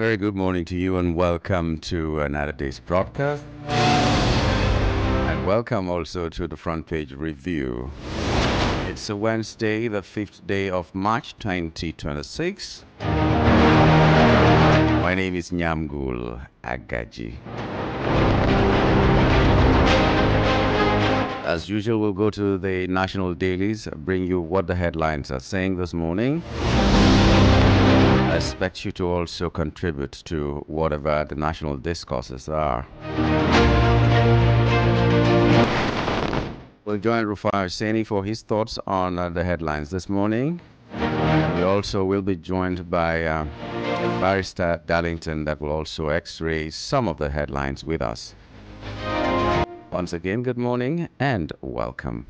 very good morning to you, and welcome to another day's broadcast. And welcome also to the front page review. It's a Wednesday, the 5th day of March 2026. My name is Nyamgul Agaji. As usual, we'll go to the national dailies, bring you what the headlines are saying this morning. I expect you to also contribute to whatever the national discourses are. We'll join Rufai Hussaini for his thoughts on the headlines this morning. We also will be joined by Barrister Darlington that will also x-ray some of the headlines with us. Once again, good morning and welcome.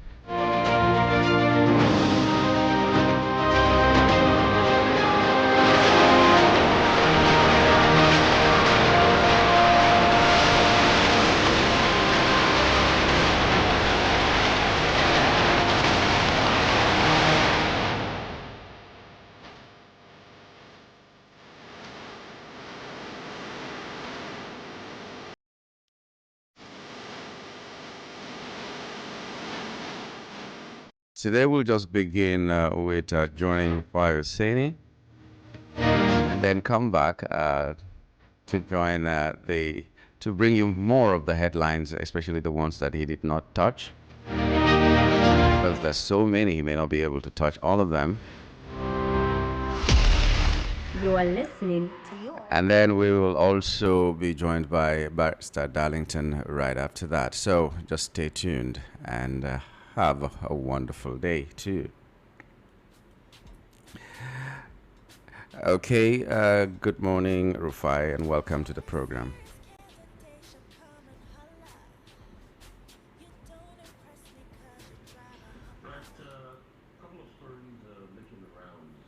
Today we'll just begin with joining Rufai Hussaini and then come back to join to bring you more of the headlines, especially the ones that he did not touch. Because there's so many, he may not be able to touch all of them. You are listening to your. And then we will also be joined by Barrister Darlington right after that. So just stay tuned and have a wonderful day too. Okay, good morning, Rufai, and welcome to the program. Couple of stories making the rounds.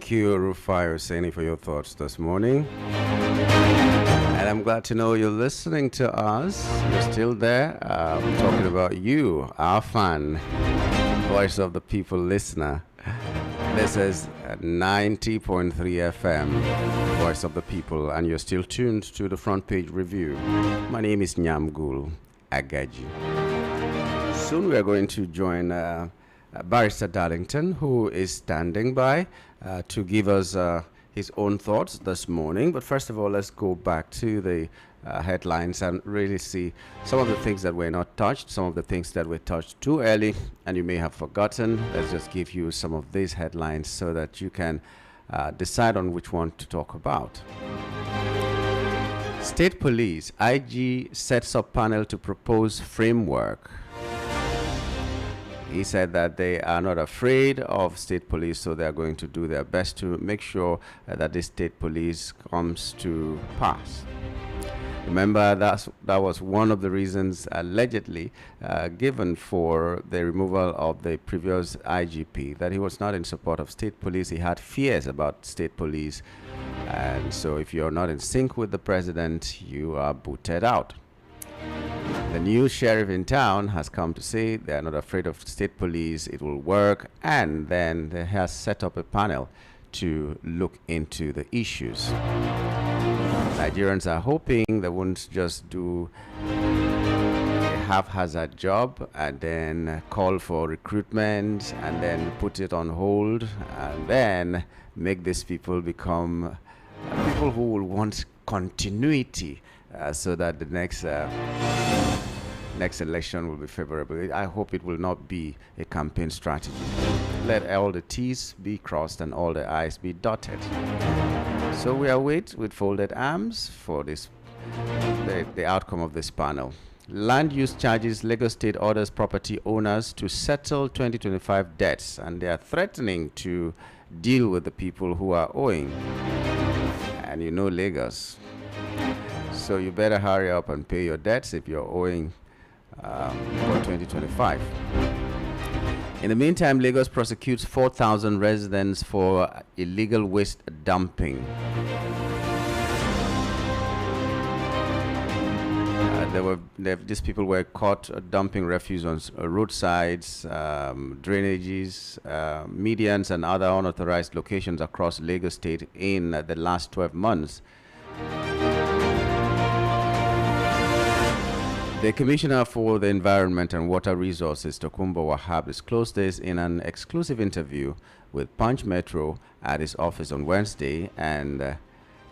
Thank you, Rufai Hussaini, for your thoughts this morning. And I'm glad to know you're listening to us. You're still there. We're talking about you, our fan, voice of the people listener. This is 90.3 FM, voice of the people, and you're still tuned to the front page review. My name is Nyamgul Agaji. Soon we are going to join Barrister Darlington, who is standing by to give us his own thoughts this morning. But first of all, let's go back to the headlines and really see some of the things that were not touched, some of the things that were touched too early and you may have forgotten. Let's just give you some of these headlines so that you can decide on which one to talk about. State Police, IG sets up panel to propose framework. He said that they are not afraid of state police, so they are going to do their best to make sure that the state police comes to pass. Remember, that was one of the reasons allegedly given for the removal of the previous IGP, that he was not in support of state police. He had fears about state police. And so if you're not in sync with the president, you are booted out. The new sheriff in town has come to say they are not afraid of state police, it will work, and then they have set up a panel to look into the issues. Nigerians are hoping they won't just do a haphazard job and then call for recruitment and then put it on hold and then make these people become people who will want continuity so that the next election will be favorable. I hope it will not be a campaign strategy. Let all the T's be crossed and all the I's be dotted. So we await with folded arms for this, the outcome of this panel. Land use charges. Lagos State orders property owners to settle 2025 debts, and they are threatening to deal with the people who are owing. And you know Lagos. So you better hurry up and pay your debts if you're owing for 2025. In the meantime, Lagos prosecutes 4,000 residents for illegal waste dumping. These people were caught dumping refuse on roadsides, drainages, medians, and other unauthorized locations across Lagos State in the last 12 months. The Commissioner for the Environment and Water Resources, Tokumbo Wahab, disclosed this in an exclusive interview with Punch Metro at his office on Wednesday, and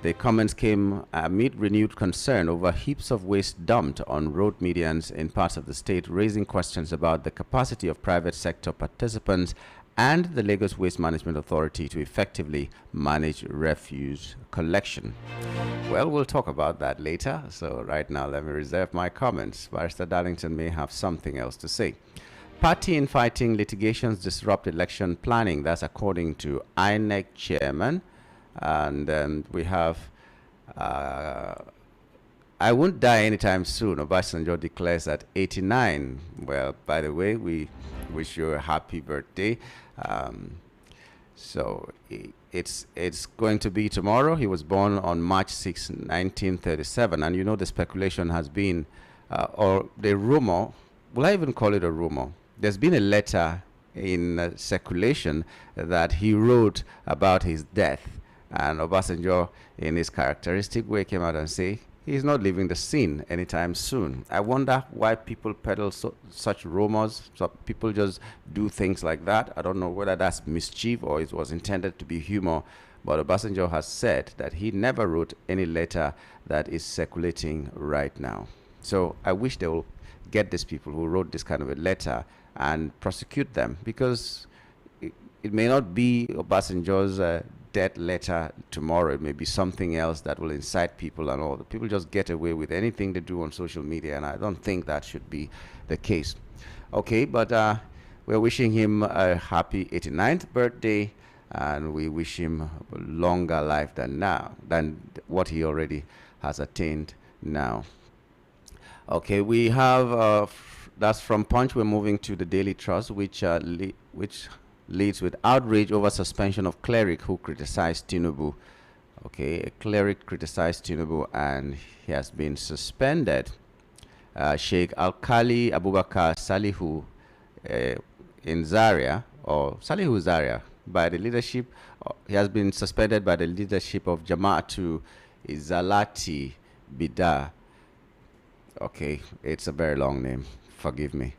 the comments came amid renewed concern over heaps of waste dumped on road medians in parts of the state, raising questions about the capacity of private sector participants and the Lagos Waste Management Authority to effectively manage refuse collection. Well, we'll talk about that later. So right now, let me reserve my comments. Barrister Darlington may have something else to say. Party infighting litigations disrupt election planning. That's according to INEC chairman. And then we have, I won't die anytime soon. Obasanjo declares at 89. Well, by the way, we wish you a happy birthday. So it's going to be tomorrow. He was born on March 6, 1937. And you know the speculation has been, or the rumor, will I even call it a rumor? There's been a letter in circulation that he wrote about his death. And Obasanjo, in his characteristic way, came out and said, he's not leaving the scene anytime soon. I wonder why people peddle such rumors. So people just do things like that. I don't know whether that's mischief or it was intended to be humor. But Obasanjo has said that he never wrote any letter that is circulating right now. So I wish they will get these people who wrote this kind of a letter and prosecute them, because it may not be Obasanjo's death letter tomorrow. It may be something else that will incite people, and all the people just get away with anything they do on social media, and I don't think that should be the case. Okay, but we're wishing him a happy 89th birthday, and we wish him a longer life than what he already has attained now. Okay, we have that's from Punch. We're moving to the Daily Trust, which leads with outrage over suspension of cleric who criticized Tinubu. Okay, a cleric criticized Tinubu and he has been suspended. Sheikh Alkali Abubakar Salihu in Zaria, or Salihu Zaria, by the leadership, he has been suspended by the leadership of Jama'atu Izalati Bida. Okay, it's a very long name. Forgive me.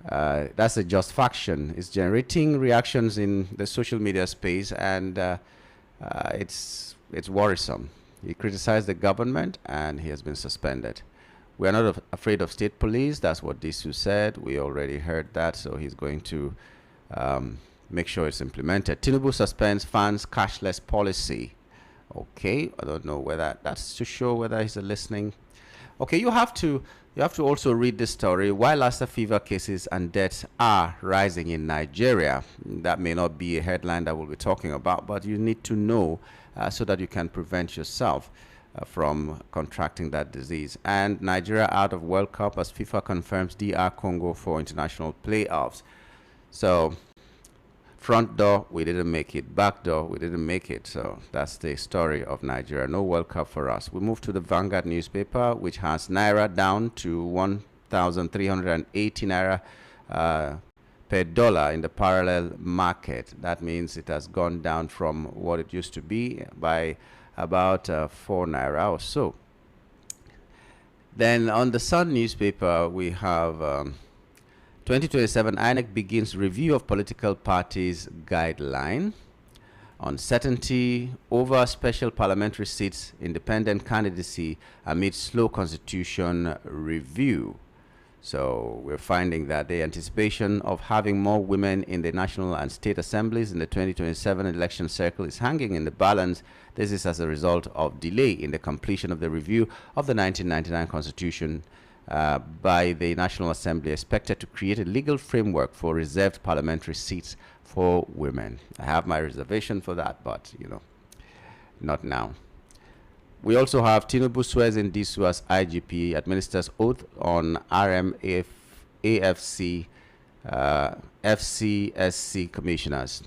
That's a just faction. It's generating reactions in the social media space, and it's worrisome. He criticized the government, and he has been suspended. We are not afraid of state police. That's what Disu said. We already heard that, so he's going to make sure it's implemented. Tinubu suspends fans cashless policy. Okay, I don't know whether that's to show whether he's listening. Okay, you have to also read this story. Why Lassa fever cases and deaths are rising in Nigeria. That may not be a headline that we'll be talking about, but you need to know so that you can prevent yourself from contracting that disease. And Nigeria out of World Cup as FIFA confirms DR Congo for international playoffs. So front door, we didn't make it. Back door, we didn't make it. So that's the story of Nigeria. No World Cup for us. We move to the Vanguard newspaper, which has Naira down to 1,380 Naira per dollar in the parallel market. That means it has gone down from what it used to be by about 4 Naira or so. Then on the Sun newspaper, we have 2027 INEC begins review of political parties guideline. Uncertainty over special parliamentary seats, independent candidacy amid slow constitution review. So we're finding that the anticipation of having more women in the national and state assemblies in the 2027 election cycle is hanging in the balance. This is as a result of delay in the completion of the review of the 1999 Constitution by the National Assembly, expected to create a legal framework for reserved parliamentary seats for women. I have my reservation for that, but, you know, not now. We also have Tinubu swears in Disu as IGP, administers oath on RMAFC, FCSC commissioners.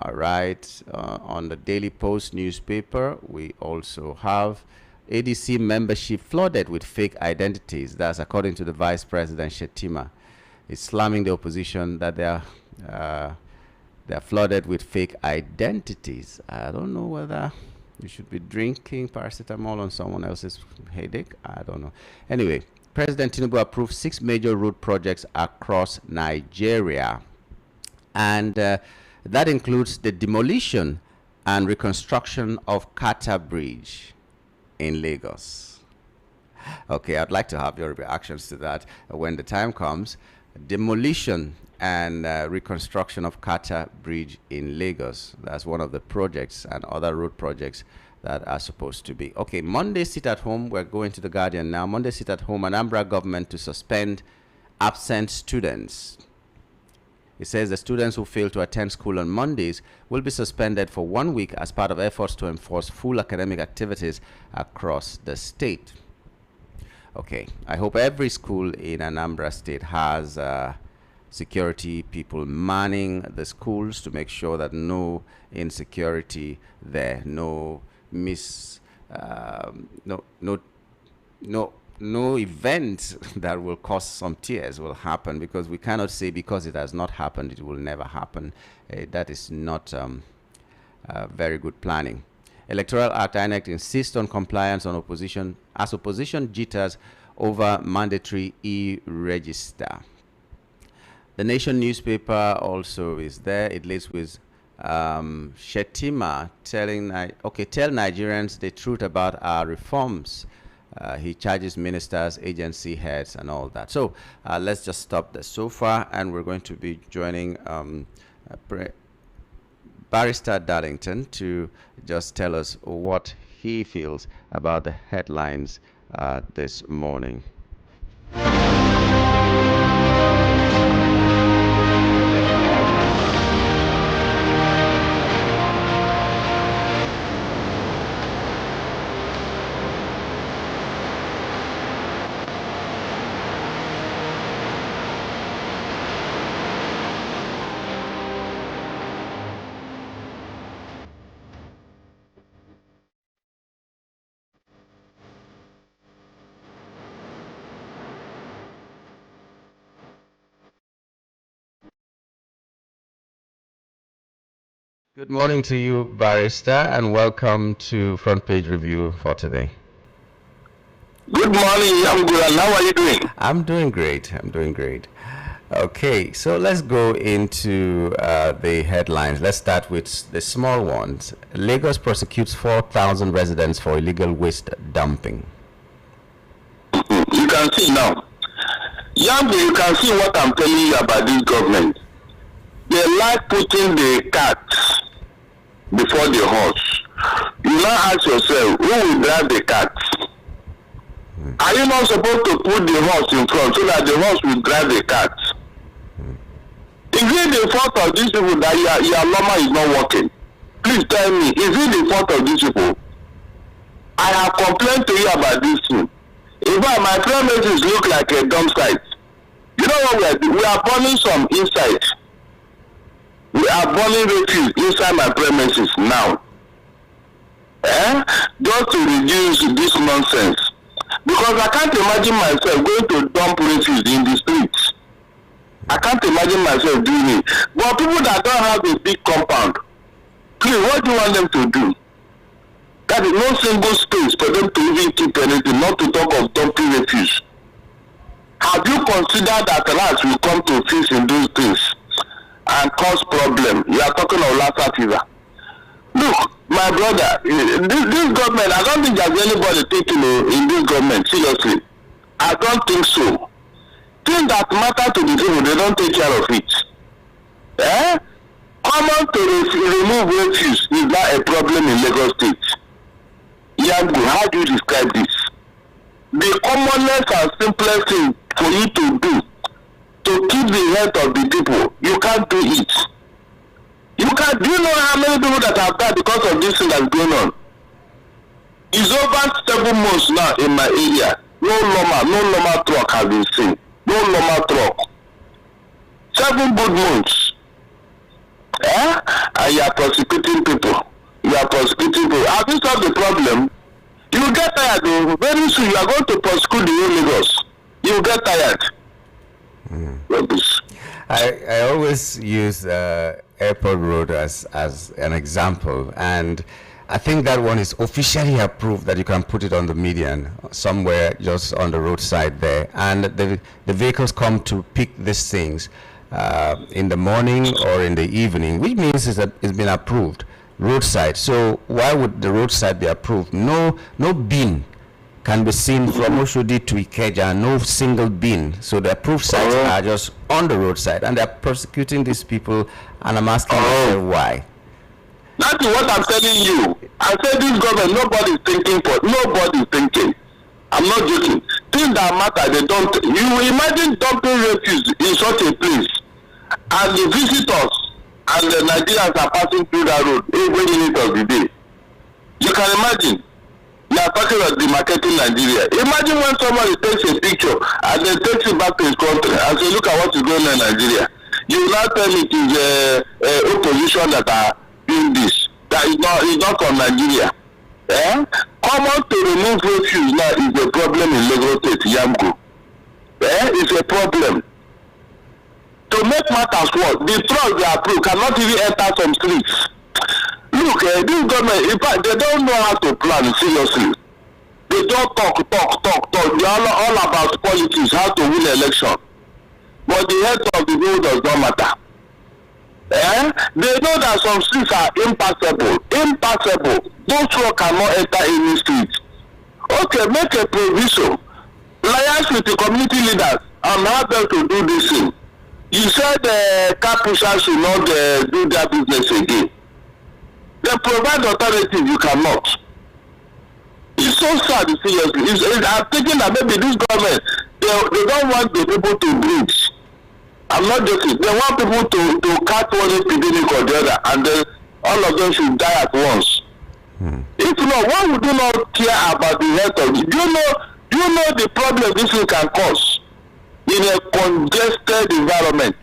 All right, on the Daily Post newspaper, we also have ADC membership flooded with fake identities. That's according to the Vice President Shetima. He's slamming the opposition that they're flooded with fake identities. I don't know whether you should be drinking paracetamol on someone else's headache. I don't know. Anyway, President Tinubu approved 6 major road projects across Nigeria. And that includes the demolition and reconstruction of Kata Bridge in Lagos. Okay, I'd like to have your reactions to that when the time comes. Demolition and reconstruction of Kata Bridge in Lagos. That's one of the projects and other road projects that are supposed to be. Okay, Monday sit at home. We're going to the Guardian now. Monday sit at home. Anambra government to suspend absent students. It says the students who fail to attend school on Mondays will be suspended for 1 week as part of efforts to enforce full academic activities across the state. Okay, I hope every school in Anambra State has security people manning the schools to make sure that no insecurity there, no event that will cause some tears will happen, because we cannot say because it has not happened it will never happen. That is not very good planning. Electoral Act INEC insists on compliance on opposition as opposition jitters over mandatory e-register. The Nation newspaper also is there. It leads with Shetima telling tell Nigerians the truth about our reforms. He charges ministers, agency heads, and all that. So let's just stop there so far, and we're going to be joining Barrister Darlington to just tell us what he feels about the headlines this morning. Good morning to you, Barrister, and welcome to Front Page Review for today. Good morning, I'm good. And how are you doing? I'm doing great. I'm doing great. Okay, so let's go into the headlines. Let's start with the small ones. Lagos prosecutes 4,000 residents for illegal waste dumping. You can see now. Yambi, you can see what I'm telling you about this government. They like putting the cat before the horse. You now ask yourself, who will drive the cat? Are you not supposed to put the horse in front so that the horse will drive the cat? Is it the fault of these people that your normal is not working? Please tell me, is it the fault of these people? I have complained to you about this thing. In fact, my premises look like a dump site. You know what we are doing? We are burning some inside. We are burning refuse inside my premises now. Just to reduce this nonsense. Because I can't imagine myself going to dump refuse in the streets. I can't imagine myself doing it. But people that don't have a big compound, please, what do you want them to do? That is no single space for them to even keep anything, not to talk of dumping refuse. Have you considered that rats will come to feast in those things and cause problem? You are talking of Lassa fever. Look, my brother, this government, I don't think there's anybody thinking in this government, seriously. I don't think so. Things that matter to the people, they don't take care of it. Common to remove refuse is not a problem in Lagos State. Yango, how do you describe this? The commonest and simplest thing for you to do to keep the health of the people, you can't do it. You can't. Do you know how many people that have died because of this thing that's going on? It's over 7 months now in my area. No normal truck has been seen. No normal truck. 7 good months. And you are prosecuting people. You are prosecuting people. Have you solved the problem? You get tired though. Very soon you are going to prosecute the whole Lagos. You get tired. I always use Airport Road as an example, and I think that one is officially approved that you can put it on the median somewhere just on the roadside there, and the vehicles come to pick these things in the morning or in the evening, which means it's been approved roadside. So why would the roadside be approved? No bin can be seen from Oshodi to Ikeja, no single bin. So the approved sites are just on the roadside, and they're prosecuting these people, and I'm asking myself why. That is what I'm telling you. I said this government, nobody's thinking for, nobody's thinking. I'm not joking. Things that matter, they don't. You imagine dumping refuse in such a place, and the visitors and the Nigerians are passing through that road every minute of the day. You can imagine. You are talking about demarcating Nigeria. Imagine when somebody takes a picture and then takes it back to his country and say, look at what is going on in Nigeria. You now tell me it is opposition that are doing this. That is not from Nigeria. Common to remove refuse now is a problem in Lagos State, Yamgo. It's a problem. To make matters worse, the trucks they approve cannot even enter some streets. Look, this government, in fact, they don't know how to plan, seriously. They don't talk. They are all about politics, how to win election. But the health of the people does not matter. They know that some streets are impassable. Those trucks cannot enter any street. Okay, make a provision. Liaise with the community leaders and help them to do this thing. You said car pushers should not do their business again. They provide alternative, you cannot. It's so sad, seriously. I'm thinking that maybe this government, they don't want the people to breathe. I'm not joking. They want people to catch one epidemic or the other, and then all of them should die at once. If not, why would you not care about the health of it? Do you know the problem this thing can cause in a congested environment?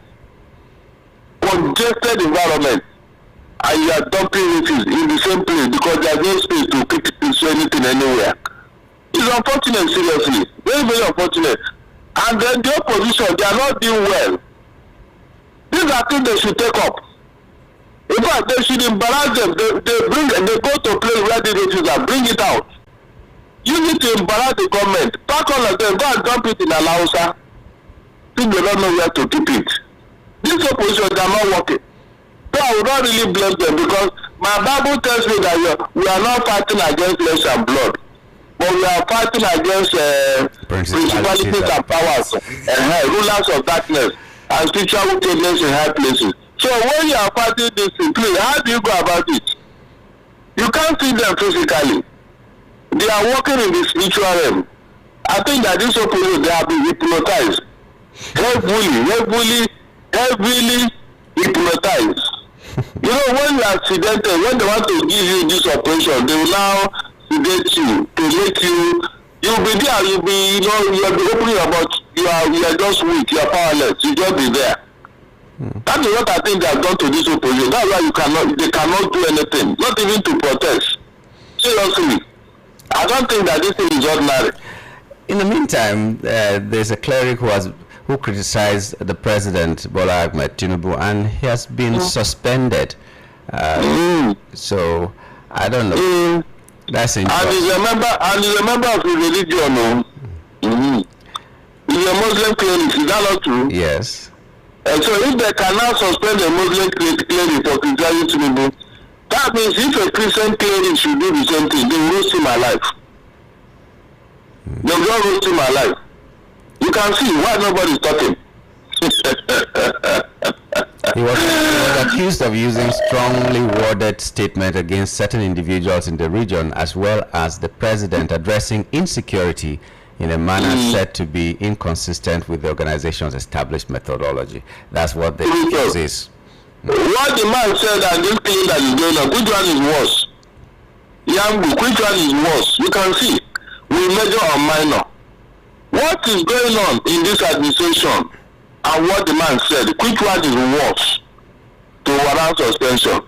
And you are dumping refuse in the same place because there is no space to pick anything anywhere. It's unfortunate, seriously. Very, very unfortunate. And then the opposition, they are not doing well. These are things they should take up. In fact, they should embarrass them. They go to a place where the races are, bring it out. Use it to embarrass the government. Pack all of them, go and dump it in Alausa. People don't know where to keep it. These oppositions are not working. So I would not really blame them because my Bible tells me that we are not fighting against flesh and blood, but we are fighting against principalities and powers, rulers of darkness, and spiritual wickedness in high places. So when you are fighting this thing, please, how do you go about it? You can't see them physically. They are working in the spiritual realm. I think that this opposition, they have been hypnotized. Heavily hypnotized. You know, when you are sedated, when they want to give you this operation, they will now sedate you to make you'll be there, you'll be opening your mouth, you are just weak, you are powerless, you just be there. That is what I think they have done to this opposition. That's why they cannot do anything, not even to protest. Seriously. I don't think that this thing is ordinary. In the meantime, there's a cleric who criticized the president, Bola Ahmed Tinubu, and he has been suspended. So I don't know. That's interesting. And he's a member of the religion. He's a Muslim cleric. Is that not true? Yes. And so if they cannot suspend a Muslim cleric for criticizing Tinubu, that means if a Christian cleric should do the same thing, they will roast him alive. They will just roast him alive. You can see why nobody is talking. He was accused of using strongly worded statements against certain individuals in the region, as well as the president addressing insecurity in a manner said to be inconsistent with the organization's established methodology. That's what the accuse is. What the man said and this thing that is going on, which one is worse? Yambu, which one is worse? You can see. We major or minor. What is going on in this administration and what the man said, which one is worse to warrant suspension?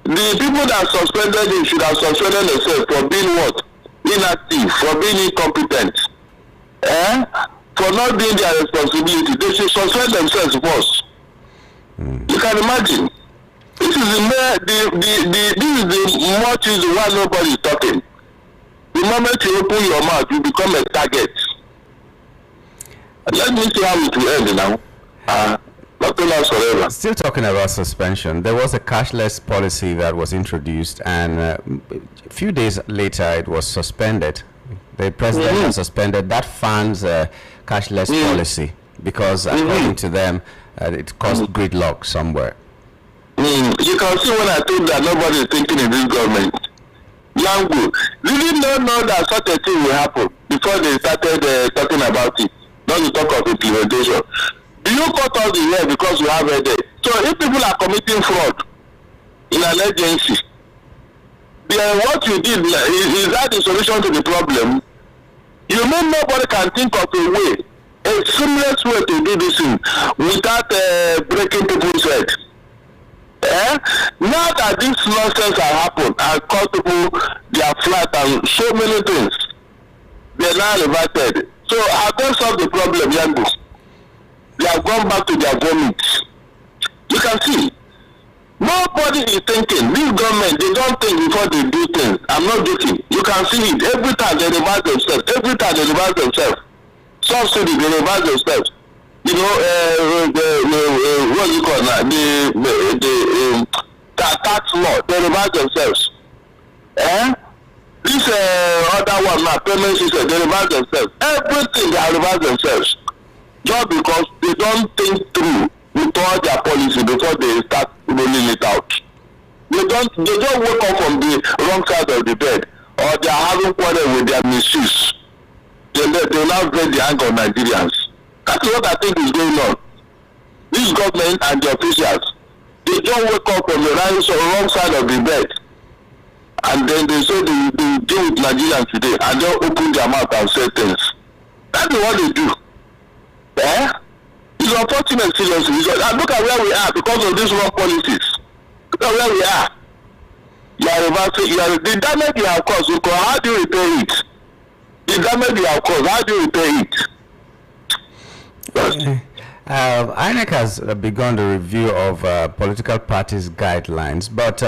The people that suspended him should have suspended themselves for being what? Inactive, for being incompetent. For not doing their responsibility. They should suspend themselves first. You can imagine. This is the much is why nobody is talking. The moment you open your mouth, you become a target. Let me see how it will end now. Nothing else forever. Still talking about suspension, there was a cashless policy that was introduced, and a few days later it was suspended. The president has suspended that funds cashless policy because, according to them, it caused gridlock somewhere. You can see when I told that nobody is thinking in this government. Yangu, really don't know that such a thing will happen before they started talking about it. Not to talk of implementation. Do you cut off the hair because you have a headache? So if people are committing fraud in an agency, then what you did is that the solution to the problem? You know, nobody can think of a way, a seamless way to do this thing without breaking people's head. Now that this nonsense has happened and caused people their flight and so many things, they are now reverted. So have they solved the problem, Yango? They have gone back to their vomit. You can see, nobody is thinking. This government, they don't think before they do things. I'm not joking. You can see it. Every time they revise themselves. Every time they revise themselves. Subsidy, they revise themselves. You know, what do you call that? The tax law, they revise themselves. This other one, my payment system, they revise themselves. Everything they revise themselves. Just because they don't think through with all their policy before they start rolling it out. They don't wake up from the wrong side of the bed, or they are having quarrel with their misuse. They now break the anger of Nigerians. That's what I think is going on. This government and the officials, they don't wake up from the wrong side of the bed, and then they say they deal with Nigerians today, and they open their mouth and say things. That's what they do. It's unfortunate, seriously. Look at where we are because of these wrong policies. Look at where we are. You are reversing. The damage you have caused, how do you repair it? The damage you have caused, how do you repair it? INEC has begun the review of political parties' guidelines, but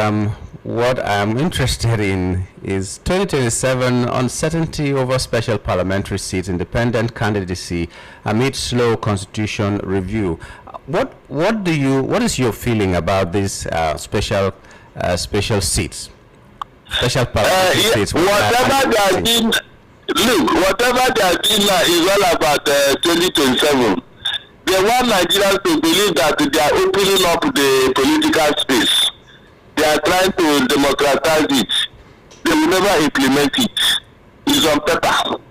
what I'm interested in is 2027 uncertainty over special parliamentary seats, independent candidacy amid slow constitution review. What is your feeling about these special seats? Special parliamentary seats. Whatever they are doing, look, whatever they are doing now is all about 2027. They want Nigerians to believe that they are opening up the political space. They are trying to democratize it. They will never implement it. It's on paper.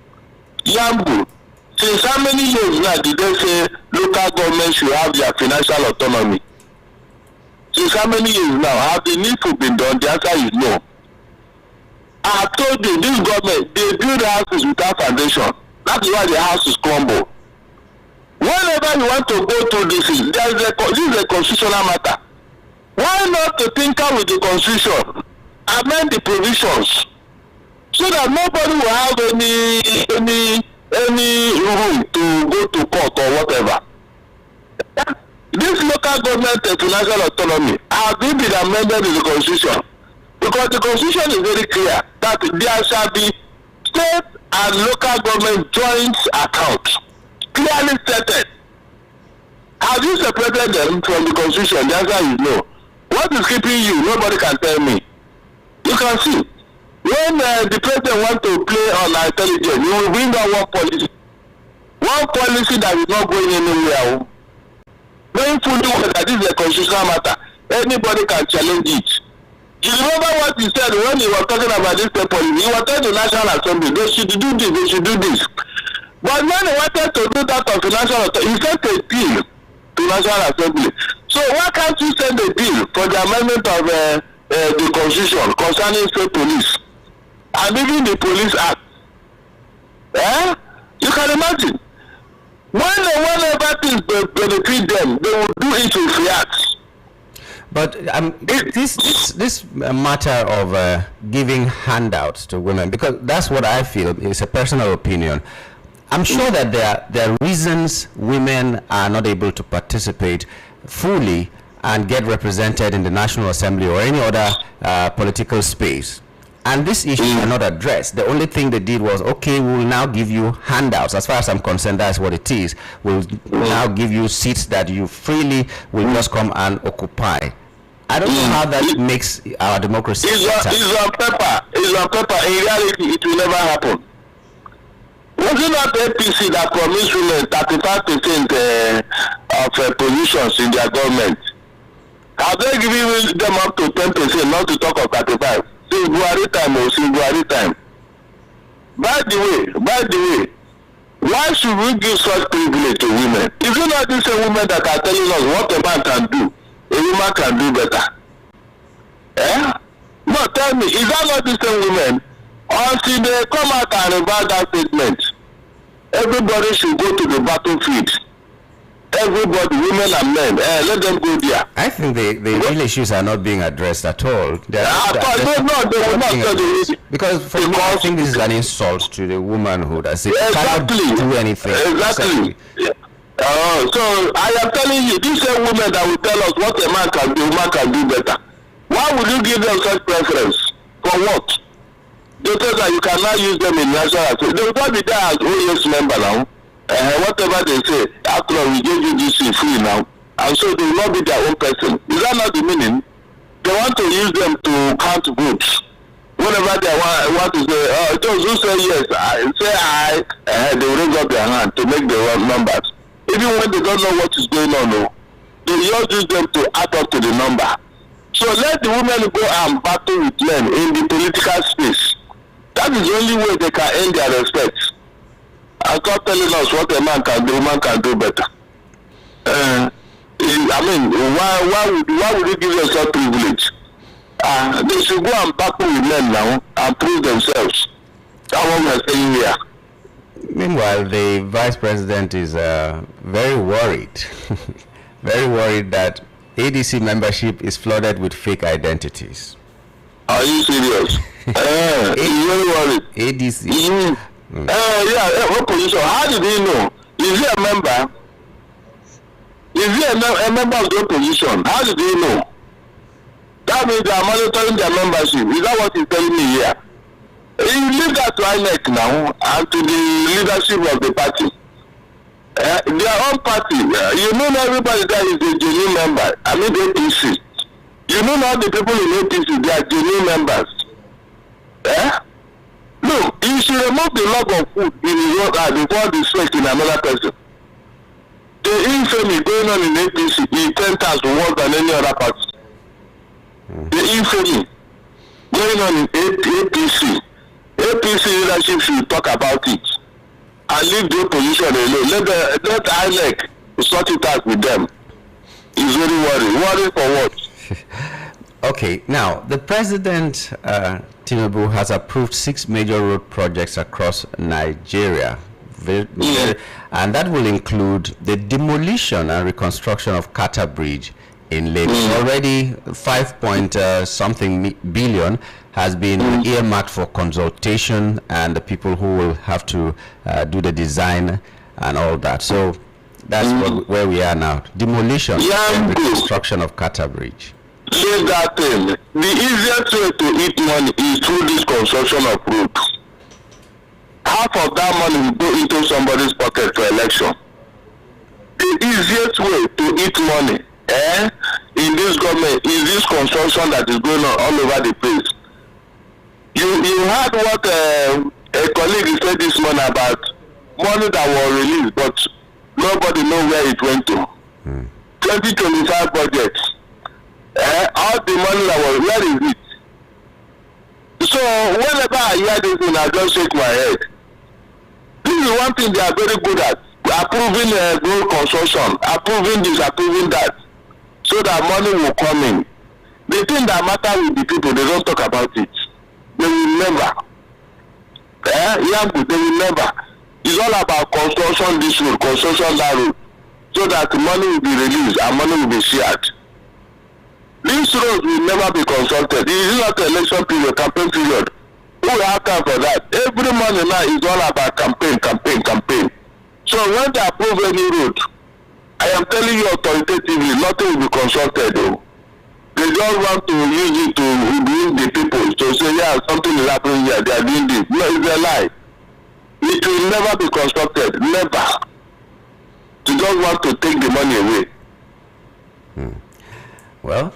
Yambu, since how many years now did they say local government should have their financial autonomy? Since how many years now? Have the needful been done? The answer is no. I have told you, this government, they build houses without foundation. That is why the houses crumble. Whenever you want to go through this is a constitutional matter. Why not to tinker with the constitution, amend the provisions, so that nobody will have any room to go to court or whatever. This local government financial autonomy has been amended in the constitution, because the constitution is very clear that there shall be state and local government joint accounts. Clearly stated. Have you separated them from the constitution? The answer is no. What is keeping you? Nobody can tell me. You can see. When the president wants to play on our intelligence, he will bring out one policy that is not going anywhere. Knowing fully well that this is a constitutional matter, anybody can challenge it. You remember what he said when he was talking about this policy? He was telling the National Assembly, they should do this, they should do this. But when he wanted to do that on financial authority, he sent a bill to National Assembly. So why can't you send a bill for the amendment of the constitution concerning state police and even the police act? You can imagine. Whenever things benefit them, they will do it with free acts. But this matter of giving handouts to women, because that's what I feel is a personal opinion. I'm sure that there are reasons women are not able to participate fully and get represented in the National Assembly or any other political space. And this issue are not addressed. The only thing they did was, okay, we will now give you handouts. As far as I'm concerned, that's what it is. We'll now give you seats that you freely will just come and occupy. I don't know how that makes our democracy better. It's on paper. It's on paper. In reality, it will never happen. Was it not the APC that promised women 35% of positions in their government? Have they given them up to 10%, not to talk of 35? Since Buhari time or since Buhari time. By the way, why should we give such privilege to women? Is it not these women that are telling us what a man can do, a woman can do better? No, tell me, is that not the same women? Until they come out and reverse that statement, everybody should go to the battlefield. Everybody, women and men, let them go there. I think the real issues are not being addressed at all. They will not. Because for me, I think this is an insult to the womanhood. As if cannot do anything. Exactly. So I am telling you, these same women that will tell us what a man can do, a woman can do better. Why would you give them such preference? For what? They say that you cannot use them in national assembly. They will not be there as OAS member now. Whatever they say, after all, we gave you this free now. And so they will not be their own person. Is that not the meaning? They want to use them to count votes. Whenever they want to say, those who say yes, they will raise up their hand to make their own numbers. Even when they don't know what is going on, they just use them to add up to the number. So let the women go and battle with men in the political space. That is the only way they can earn their respect. And stop telling us what a man can do, a woman can do better. I mean, why would you give them such privilege? They should go and battle with men now and prove themselves. That's what we are saying here. Meanwhile, the vice president is very worried, very worried that ADC membership is flooded with fake identities. Are you serious? He's very worried. ADC. What position? How did he know? Is he a member? Is he a member of the opposition? How did he know? That means they are monitoring their membership. Is that what he's telling me here? You leave that to INEC now and to the leadership of the party. Their own party. You know everybody that is a genuine member. I mean the APC. You know all the people in APC, they are genuine members. Look, you should remove the log of food in his own eye before the sweat in another person. The infamy going on in APC is 10 times worse than any other party. The infamy going on in APC. APC leadership should talk about it and leave the opposition alone. Let INEC sort it out with them. He's very worried. Worried for what? Okay, now the president Tinubu has approved 6 major road projects across Nigeria, and that will include the demolition and reconstruction of Kata Bridge in Lagos. Already 5 billion has been earmarked for consultation and the people who will have to do the design and all that. So that's where we are now. Demolition and reconstruction of Kata Bridge. Say that thing. The easiest way to eat money is through this construction of roads. Half of that money will go into somebody's pocket for election. The easiest way to eat money in this government is this construction that is going on all over the place. You heard what a colleague said this morning about money that was released, but nobody knows where it went to. 2025 budget. All the money that was, where is it? So whenever I hear this thing, I just shake my head. This is one thing they are very good at. Approving road construction, approving this, approving that, so that money will come in. The thing that matters with the people, they don't talk about it. They will never. They will never. It's all about construction this road, construction that road, so that money will be released and money will be shared. These roads will never be consulted. It is not an election period, campaign period. Who will have time for that? Every money now is all about campaign. So when they approve any road, I am telling you authoritatively, nothing will be consulted. Though. They just want to use it to bring the people to say, yeah, something is happening here, they are doing this. No, it's a lie. It will never be constructed. Never. They just want to take the money away. Well,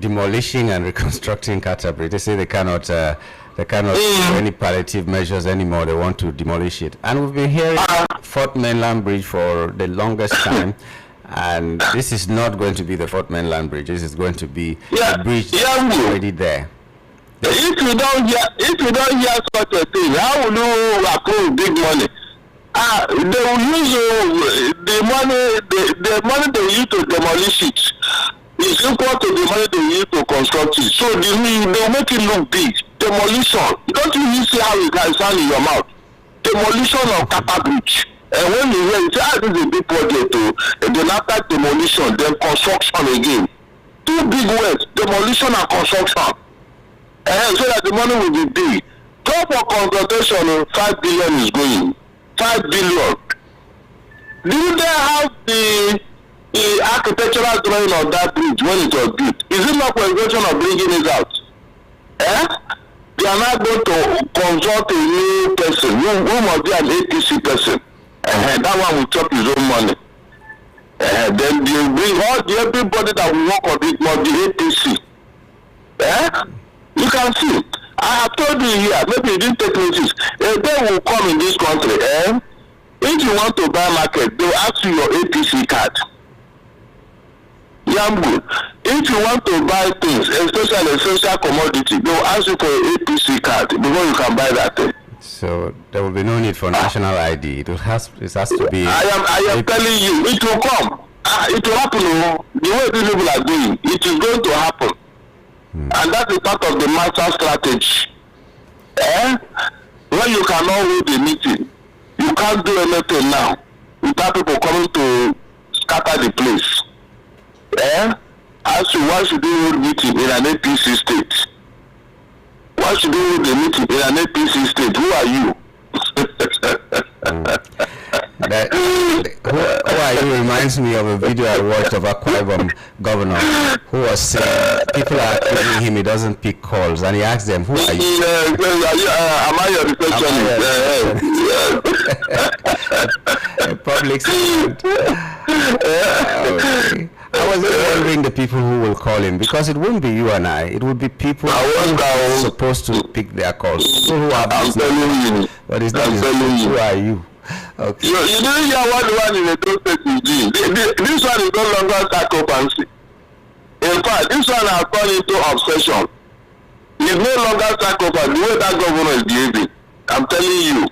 demolishing and reconstructing Kata Bridge, they say they cannot do any palliative measures anymore. They want to demolish it. And we've been hearing Fourth Mainland Bridge for the longest time. And this is not going to be the Fourth Mainland Bridge. This is going to be a bridge already there. If you don't hear such a thing, how will you approve big money? They will use the money they use to demolish it is equal to the money they use to construct it. So they make it look big. Demolition. Don't you see how it can sound in your mouth? Demolition of Kata Bridge. And when you hear it, this is a big project too. And then after demolition, then construction again. Two big words, demolition and construction. So that the money will be big. Top for consultation, 5 billion is going. 5 billion. Do they have the architectural drawing of that bridge when it was built? Is it not for intention of bringing it out? They are not going to consult a new person who must be an APC person. That one will chop his own money. Then they bring everybody that will work on it must be APC. You can see. I have told you here, maybe you didn't take notice. A day will come in this country, if you want to buy market, they will ask you your APC card. Good. If you want to buy things, especially essential commodity, they will ask you for your APC card before you can buy that thing. So there will be no need for national ID. It has to be. I am telling you, it will come. It will happen. The way these people are doing, it is going to happen. And that is part of the master strategy. When you cannot hold a meeting, you can't do anything now without people coming to scatter the place. As to why should you hold meeting in an APC state? Why should you hold a meeting in an APC state? Who are you? Who are actually reminds me of a video I watched of Akwa Ibom governor who was saying people are accusing him he doesn't pick calls, and he asked them, "Who are you?" Am I your receptionist? A public servant. Okay. I was just wondering the people who will call him, because it won't be you and I. It would be people who are supposed to pick their calls. People who have I'm telling you. but it's not I'm his telling fault. you. Who are you? Okay. You didn't hear what the one in the those states is doing. This one is no longer psychopathy. In fact, this one has turned into obsession. It's no longer psychopathy. The way that governor is behaving, I'm telling you,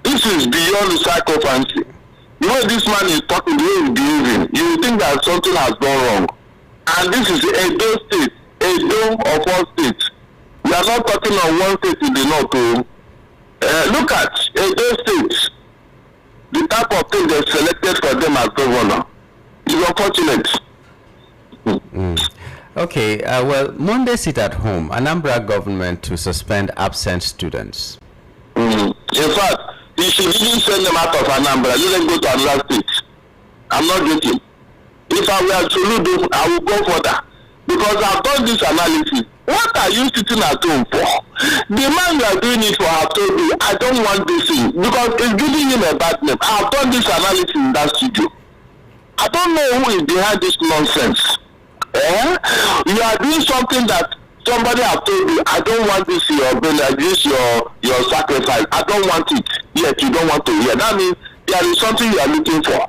this is beyond psychopathy. The way this man is talking, the way he's behaving, you think that something has gone wrong. And this is Edo State, Edo of all states. We are not talking on one state in the north. Look at Edo State. The type of thing they selected for them as governor is unfortunate. Okay, well, Monday sit at home, Anambra government to suspend absent students. In fact, you should even send them out of Anambra. Let them go to another state. I'm not joking. If I were to do this, I will go further. Because I've done this analysis. What are you sitting at home for? The man you are doing it for have told me, I don't want this thing. Because it's giving him a bad name. I've done this analysis in that studio. I don't know who is behind this nonsense. You are doing something that somebody have told you, I don't want this your sacrifice. I don't want it. Yet you don't want to hear. That means there is something you are looking for.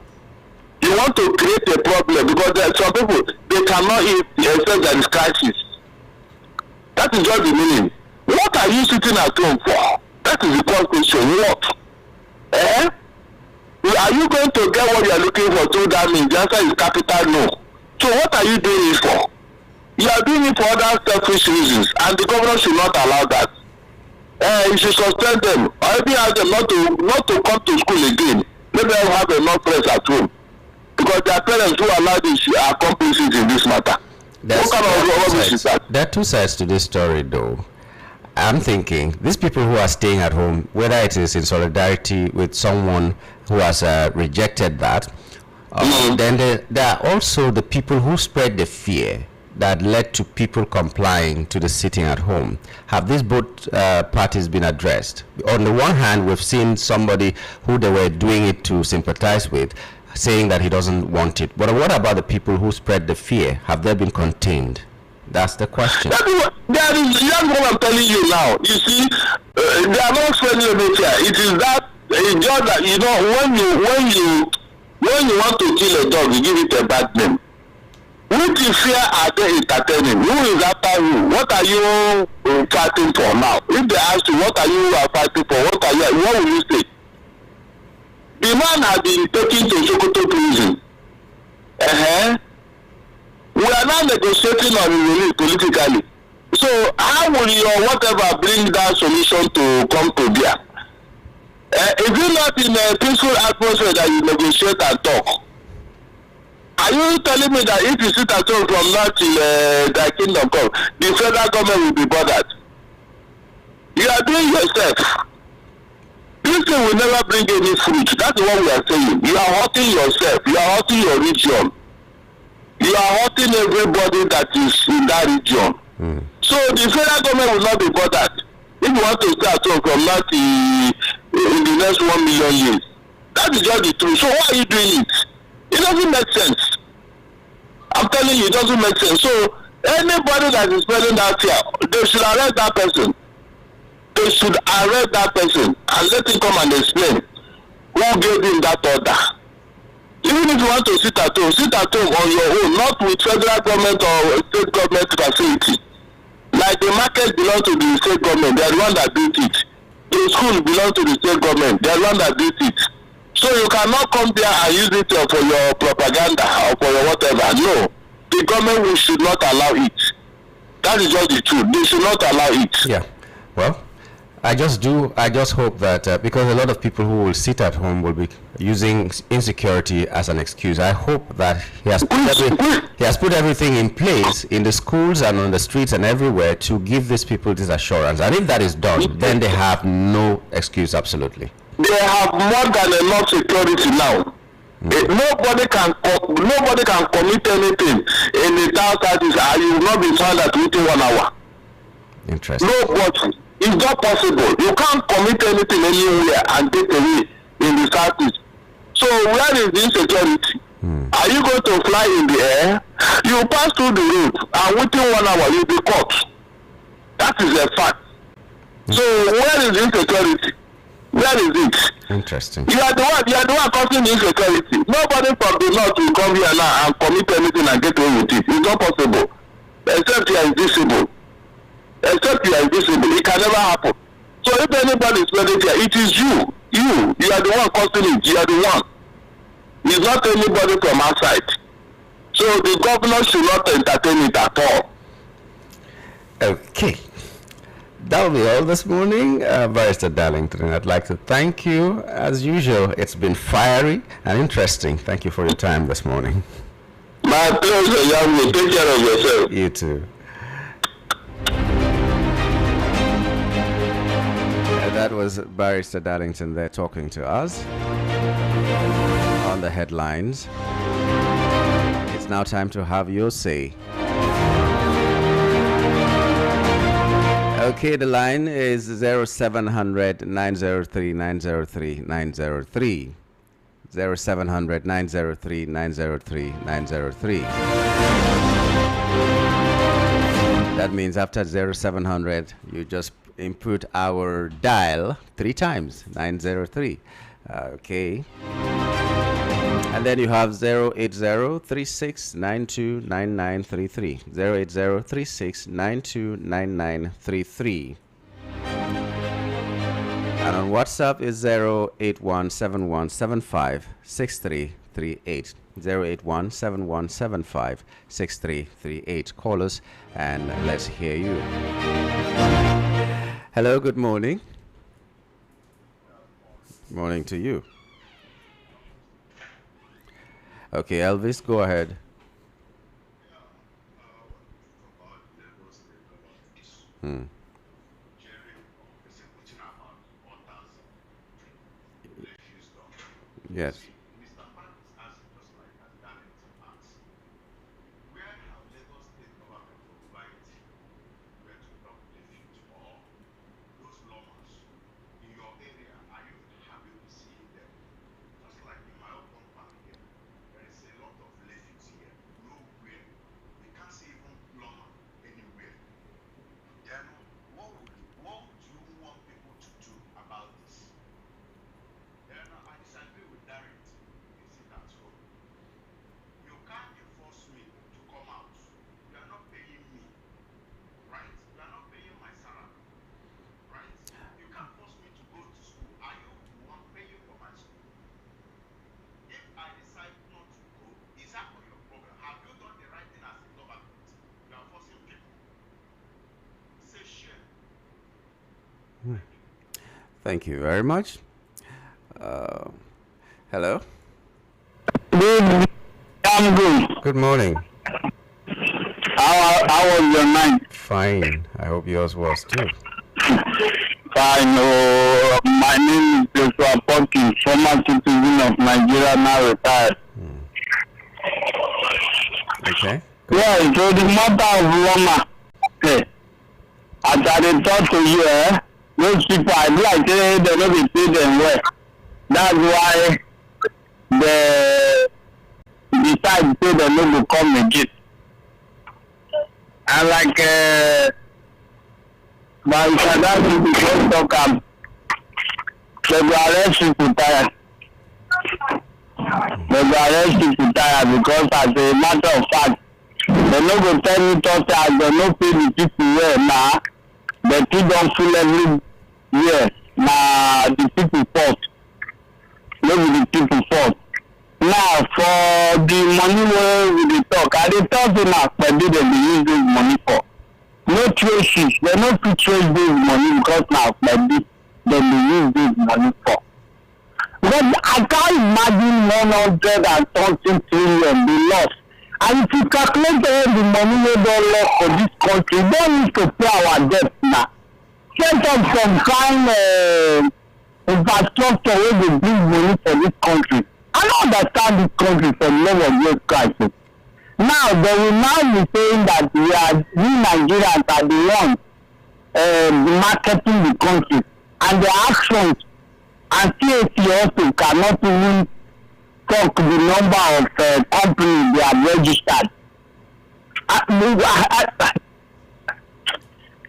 You want to create a problem because there are some people, they cannot accept that is crisis. That is just the meaning. What are you sitting at home for? That is the question. What? Are you going to get what you are looking for through that means? The answer is capital no. So what are you doing it for? You are doing it for other selfish reasons, and the governor should not allow that. You should suspend them, or even ask them not to come to school again. Let them have enough friends at home, because their parents who allow this are accomplices in this matter. What kind of rubbish is that? There are two sides to this story, though. I'm thinking these people who are staying at home, whether it is in solidarity with someone who has rejected that, then there are also the people who spread the fear that led to people complying to the sitting at home. Have these both parties been addressed? On the one hand, we've seen somebody who they were doing it to sympathize with saying that he doesn't want it. But what about the people who spread the fear? Have they been contained? That's the question. That's what I'm telling you now. You see, they are not spreading the fear. It is that, it's just that, you know, when you want to kill a dog, you give it a bad name. Which fear are they entertaining? Who is after who? What are you fighting for now? If they ask you, what are you fighting for? What will you say? The man has been taken to Sokoto prison. We are now negotiating on his release politically. So how will your whatever bring that solution to come to bear? Is it not in a peaceful atmosphere that you negotiate and talk? Are you telling me that if you sit at home from now till the kingdom come, the federal government will be bothered? You are doing yourself. This thing will never bring any fruit. That's what we are saying. You are hurting yourself. You are hurting your region. You are hurting everybody that is in that region. So the federal government will not be bothered. If you want to stay at home from now till in the next 1 million years, that is just the truth. So why are you doing it? It doesn't make sense. I'm telling you, it doesn't make sense. So anybody that is spreading that fear, they should arrest that person. They should arrest that person and let him come and explain who gave him that order. Even if you want to sit at home on your own, not with federal government or state government facility. Like the market belongs to the state government, they are the one that built it. The school belongs to the state government, they are the one that built it. So you cannot come there and use it for your propaganda or for your whatever. No, the government should not allow it. That is just the truth. They should not allow it. Yeah. Well, I just hope that because a lot of people who will sit at home will be using insecurity as an excuse. I hope that he has put everything in place in the schools and on the streets and everywhere to give these people this assurance. And if that is done, then they have no excuse, absolutely. They have more than enough security now. Nobody can commit anything in the town service and you will not be found at within 1 hour. Interesting. Nobody. It's not possible. You can't commit anything anywhere and get away in the southeast. So where is the insecurity? Are you going to fly in the air? You pass through the road and within 1 hour you'll be caught. That is a fact. So where is the insecurity? Where is it? Interesting. You are the one causing the insecurity. Nobody from the north will come here now and commit anything and get away with it. It's not possible. Except you are invisible. It can never happen. So if anybody is present here, it is you. You are the one causing it. You are the one. It's not anybody from outside. So the governor should not entertain it at all. Okay. That will be all this morning, Barrister Darlington. I'd like to thank you. As usual, it's been fiery and interesting. Thank you for your time this morning. My pleasure, young. Take care of yourself. You too. That was Barrister Darlington there talking to us on the headlines. It's now time to have your say. Okay, the line is 0700 903 903 903. 0700 903 903 903. That means after 0700, you just input our dial 3 times, 903. Okay. And then you have 08036929933. 08036929933. And on WhatsApp is 08171756338. 08171756338. Call us and let's hear you. Hello, good morning. Morning to you. Okay, Elvis, go ahead. Yes. Thank you very much. Hello. I'm good. Good morning. How was your night? Fine. I hope yours was too. Fine. My name is Joshua Pokin, former citizen of Nigeria, now retired. Okay. Yeah, so the matter of Loma, as I talk to you, those people, I like they don't be paid them well. That's why they decide to say they no go come again. And like by Sadat people just talk they go arrest people tired. They go arrest people tired because as a matter of fact, they no go tell me talk as they no pay the people well now. They still don't feel every year. Now the people fault. Maybe the people fault. Now for the money where we dey talk, I dey talk to now but they dey use this money for. No traces. They no fit trace this money because now but they use this money for. But I can't imagine 100 and something trillion be lost. And if you calculate all the money we don't lost for this country, we don't need to pay our debt now. Set up some kind of infrastructure where they bring money for this country. I know understand this country for the love of Jesus Christ. Now they will now be saying that we Nigerians are the ones marketing the country, and their actions and CAC also cannot even talk the number of companies they have registered.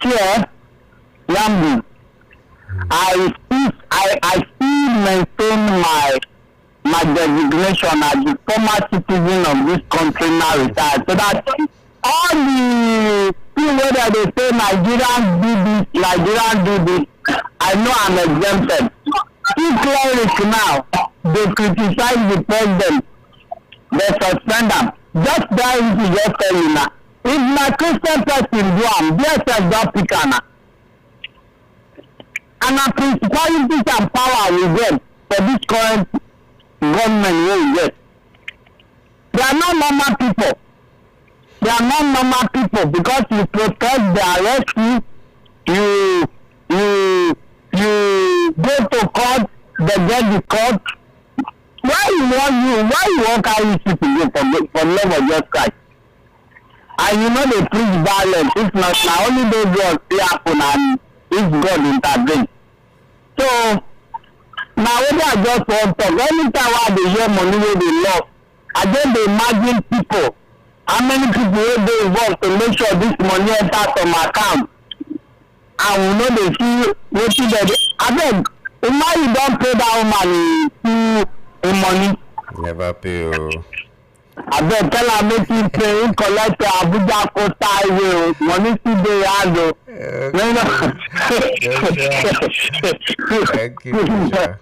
Here, Yambu, I still maintain my designation as the former citizen of this country now retired. So that all the people whether they say Nigerians do this, I know I'm exempted. Two clerics now, they criticize the president, they suspend them. Just that to just tell you now. If my Christian person do am, DSS don't pick am. And our principalities and power we get for this current government we get. They are not normal people. They are not normal people because you protect their rescue, you go to court, they get the court. Why you want carry people go for love of Jesus Christ? And you know they preach violence. If not, now only those ones see happen and if God intervenes. So now when I just want to talk, anytime I dey hear money wey dey lost, I just dey imagine people. How many people will be involved to make sure this money enters from account? And we know they see wetin dem dey. Abeg, imagine you don pay that woman in money. Never pay o. Abeg tell am make him pay him collect Abuja Coastal Highway o. Money still dey hand o. Thank you, Joshua.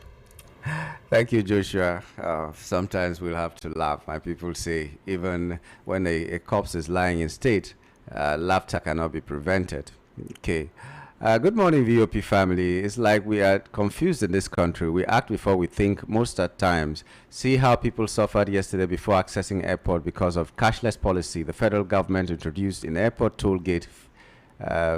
Thank you, Joshua. Sometimes we'll have to laugh. My people say even when a corpse is lying in state, laughter cannot be prevented. Okay. Good morning, VOP family. It's like we are confused in this country. We act before we think most at times. See how people suffered yesterday before accessing airport because of cashless policy the federal government introduced in airport toll gate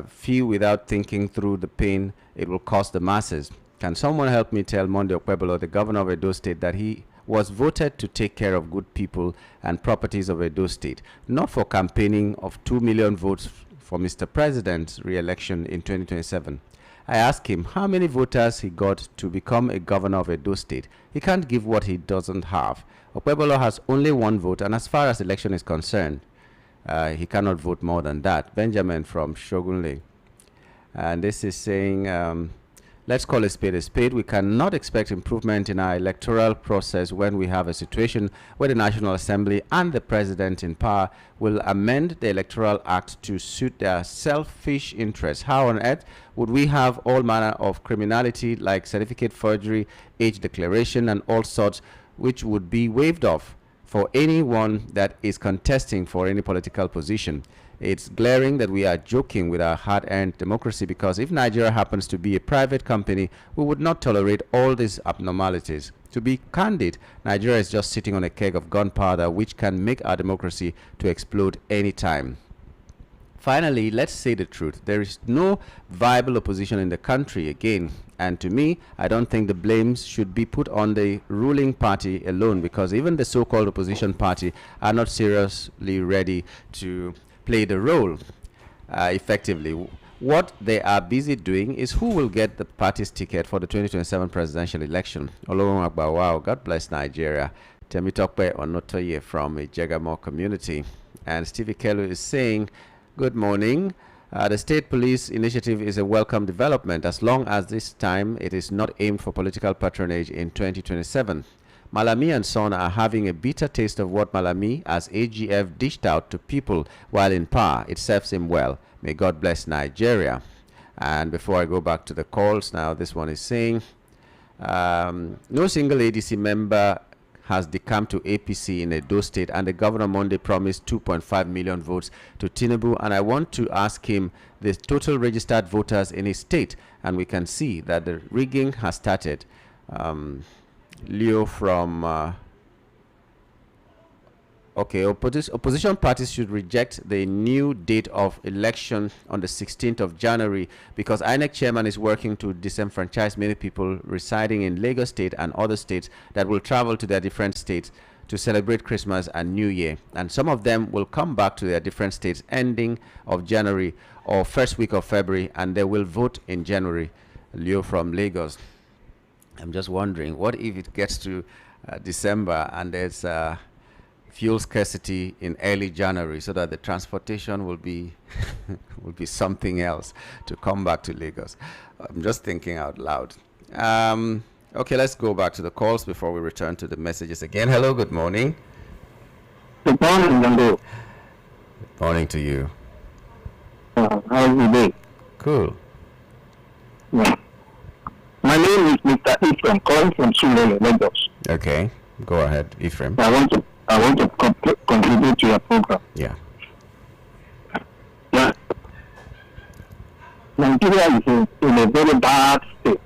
fee without thinking through the pain it will cost the masses. Can someone help me tell Monday Okpebholo, the governor of Edo State, that he was voted to take care of good people and properties of Edo State, not for campaigning of 2 million votes for Mr. President's re-election in 2027. I asked him how many voters he got to become a governor of Edo State. He can't give what he doesn't have. Okpebholo has only one vote, and as far as election is concerned, he cannot vote more than that. Benjamin from Shogunle. And this is saying, let's call a spade a spade. We cannot expect improvement in our electoral process when we have a situation where the National Assembly and the President in power will amend the Electoral Act to suit their selfish interests. How on earth would we have all manner of criminality like certificate forgery, age declaration, and all sorts, which would be waived off for anyone that is contesting for any political position? It's glaring that we are joking with our hard-earned democracy, because if Nigeria happens to be a private company, we would not tolerate all these abnormalities. To be candid, Nigeria is just sitting on a keg of gunpowder which can make our democracy to explode anytime. Finally, let's say the truth. There is no viable opposition in the country again. And to me, I don't think the blames should be put on the ruling party alone, because even the so-called opposition party are not seriously ready to play the role effectively. What they are busy doing is who will get the party's ticket for the 2027 presidential election. Olorun Agba, wow, God bless Nigeria. Temitokpe Onotoye from a Jagamo community. And Stevie Kelu is saying, good morning. The state police initiative is a welcome development as long as this time it is not aimed for political patronage in 2027. Malami and Son are having a bitter taste of what Malami as AGF dished out to people while in power. It serves him well. May God bless Nigeria. And before I go back to the calls now, this one is saying, no single ADC member has decamped to APC in Edo State, and the governor Monday promised 2.5 million votes to Tinubu. And I want to ask him the total registered voters in his state, and we can see that the rigging has started. Leo from Okay, opposition parties should reject the new date of election on the 16th of January because INEC chairman is working to disenfranchise many people residing in Lagos State and other states that will travel to their different states to celebrate Christmas and New Year. And some of them will come back to their different states ending of January or first week of February, and they will vote in January. Leo from Lagos. I'm just wondering, what if it gets to December and there's fuel scarcity in early January, so that the transportation will be will be something else to come back to Lagos. I'm just thinking out loud. Okay, let's go back to the calls before we return to the messages again. Hello, good morning. Good morning, Nando. Morning to you. How's your day? Cool. Yeah. My name is Mr. Ephraim, calling from Surulere, Lagos. Okay, go ahead, Ephraim. I want to contribute to your program. Yeah. Yeah. Nigeria is in a very bad state.